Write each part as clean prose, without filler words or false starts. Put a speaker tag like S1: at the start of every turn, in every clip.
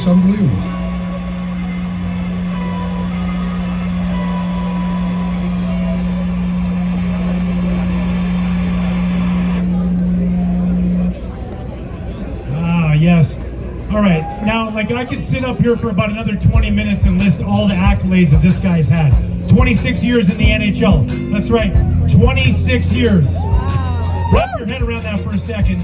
S1: unbelievable.
S2: Yes. All right. Now, like, I could sit up here for about another 20 minutes and list all the accolades that this guy's had. 26 years in the NHL. That's right. 26 years. Wrap your head around that for a second.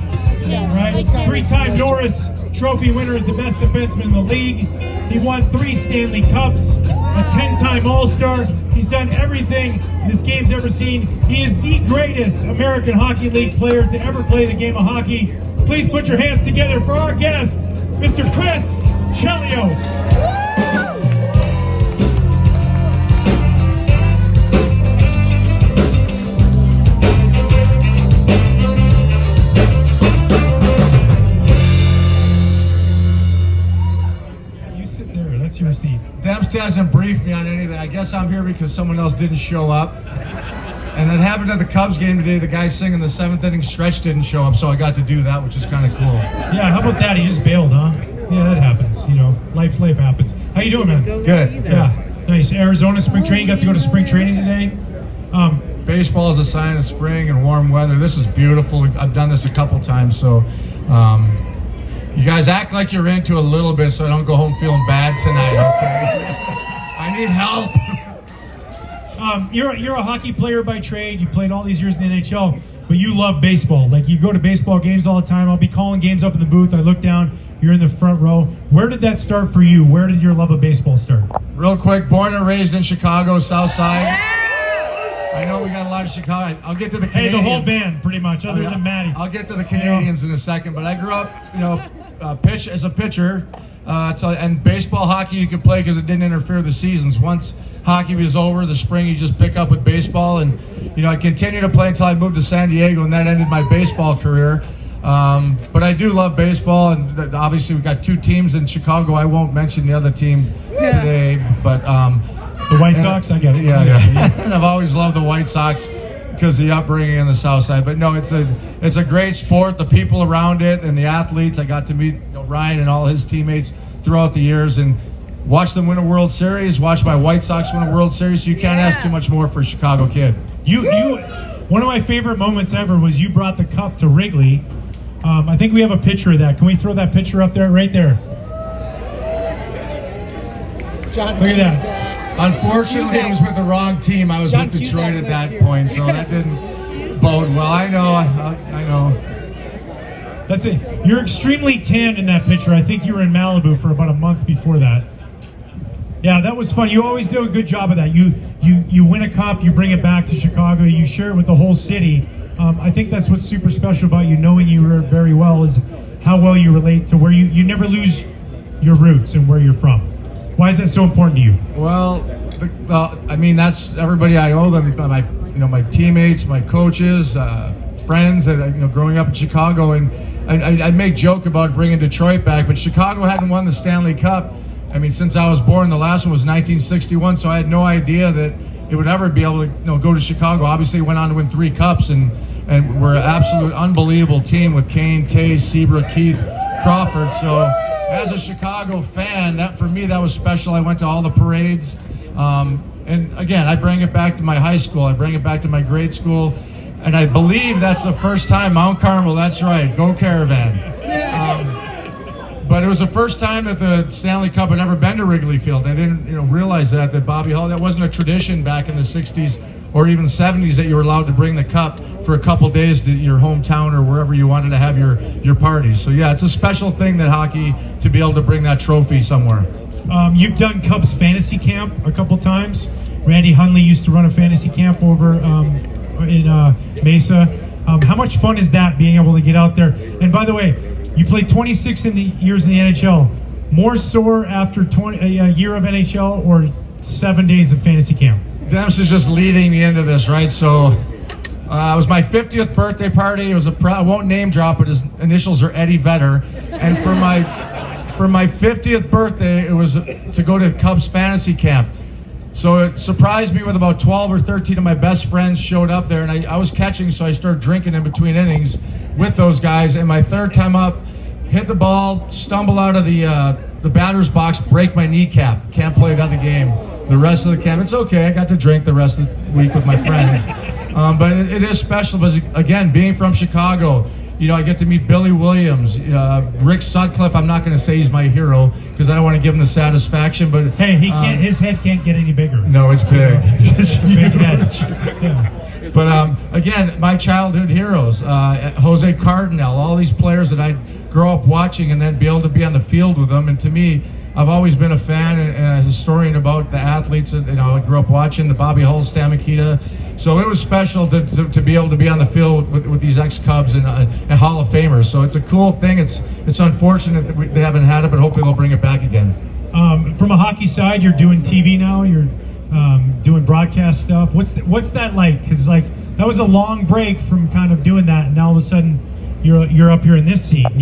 S2: Right? Three-time Norris Trophy winner is the best defenseman in the league. He won 3 Stanley Cups, a 10-time All-Star. He's done everything this game's ever seen. He is the greatest American Hockey League player to ever play the game of hockey. Please put your hands together for our guest, Mr. Chris Chelios. You sit there, that's your seat.
S3: Dempster hasn't briefed me on anything. I guess I'm here because someone else didn't show up. And that happened at the Cubs game today. The guy singing the 7th inning stretch didn't show up, so I got to do that, which is kind of cool.
S2: Yeah, how about that? He just bailed, huh? Yeah, that happens. You know, life happens. How you doing, man?
S3: Good.
S2: Yeah, nice. Arizona spring training. Got to go to spring training today.
S3: Baseball is a sign of spring and warm weather. This is beautiful. I've done this a couple times, so you guys act like you're into a little bit, so I don't go home feeling bad tonight. Okay? I need help.
S2: You're a hockey player by trade. You played all these years in the NHL, but you love baseball. Like, you go to baseball games all the time. I'll be calling games up in the booth. I look down. You're in the front row. Where did that start for you? Where did your love of baseball start?
S3: Real quick, born and raised in Chicago, South Side. I know we got a lot of Chicago. I'll get to the Canadians.
S2: Hey, the whole band, pretty much, other than Maddie.
S3: I'll get to the Canadians in a second, but I grew up, pitch as a pitcher. And baseball, hockey you could play because it didn't interfere with the seasons. Once hockey was over, the spring you just pick up with baseball, and I continued to play until I moved to San Diego, and that ended my baseball career. But I do love baseball, and obviously we've got 2 teams in Chicago. I won't mention the other team today, but
S2: the White Sox. I get it.
S3: Yeah. And I've always loved the White Sox because of the upbringing in the South Side. But no, it's a great sport. The people around it and the athletes. I got to meet Ryan and all his teammates throughout the years and watch them win a World Series. Watch my White Sox win a World Series. You can't ask too much more for a Chicago kid.
S2: One of my favorite moments ever was you brought the cup to Wrigley. I think we have a picture of that. Can we throw that picture up there? Right there.
S4: John,
S2: look at that.
S3: Unfortunately, I was with the wrong team. I was with Detroit at that point, so that didn't bode well. I know.
S2: That's it. You're extremely tan in that picture. I think you were in Malibu for about a month before that. Yeah, that was fun. You always do a good job of that. You win a cup, you bring it back to Chicago, you share it with the whole city. I think that's what's super special about you, knowing you very well, is how well you relate to where you never lose your roots and where you're from. Why is that so important to you?
S3: Well, that's everybody I owe them. My teammates, my coaches, friends that growing up in Chicago, and I'd make joke about bringing Detroit back, but Chicago hadn't won the Stanley Cup. Since I was born, the last one was 1961, so I had no idea that it would ever be able to go to Chicago. Obviously, went on to win 3 cups, and we're an absolute unbelievable team with Kane, Tays, Seabrook, Keith, Crawford. So as a Chicago fan, for me that was special. I went to all the parades, and again, I bring it back to my high school. I bring it back to my grade school, and I believe that's the first time Mount Carmel. That's right, go Caravan. But it was the first time that the Stanley Cup had ever been to Wrigley Field. I didn't, realize that Bobby Hull, that wasn't a tradition back in the 60s or even 70s that you were allowed to bring the cup for a couple days to your hometown or wherever you wanted to have your parties. So yeah, it's a special thing that hockey, to be able to bring that trophy somewhere.
S2: You've done Cubs fantasy camp a couple times. Randy Hundley used to run a fantasy camp over in Mesa. How much fun is that, being able to get out there? And by the way, you played 26 years in the NHL. More sore after a year of NHL or 7 days of fantasy camp?
S3: Dempster's just leading me into this, right? So it was my 50th birthday party. It was I won't name drop, but his initials are Eddie Vedder. And for my 50th birthday, it was to go to Cubs fantasy camp. So it surprised me with about 12 or 13 of my best friends showed up there, and I was catching, so I started drinking in between innings with those guys. And my third time up, hit the ball, stumble out of the the batter's box, break my kneecap, can't play another game. The rest of the camp, it's okay. I got to drink the rest of the week with my friends. But it is special because, again, being from Chicago, I get to meet Billy Williams, Rick Sutcliffe. I'm not going to say he's my hero because I don't want to give him the satisfaction. But
S2: hey, he can't. His head can't get any bigger.
S3: No, it's big.
S2: It's a big head. Yeah.
S3: But again, my childhood heroes, Jose Cardinal, all these players that I grow up watching and then be able to be on the field with them. And to me, I've always been a fan and a historian about the athletes that I grew up watching, the Bobby Hull, Stan Mikita. So it was special to be able to be on the field with these ex-Cubs and Hall of Famers. So it's a cool thing. It's unfortunate that they haven't had it, but hopefully they'll bring it back again.
S2: From a hockey side, you're doing TV now. You're doing broadcast stuff. What's that like? Because that was a long break from kind of doing that, and now all of a sudden you're up here in this seat.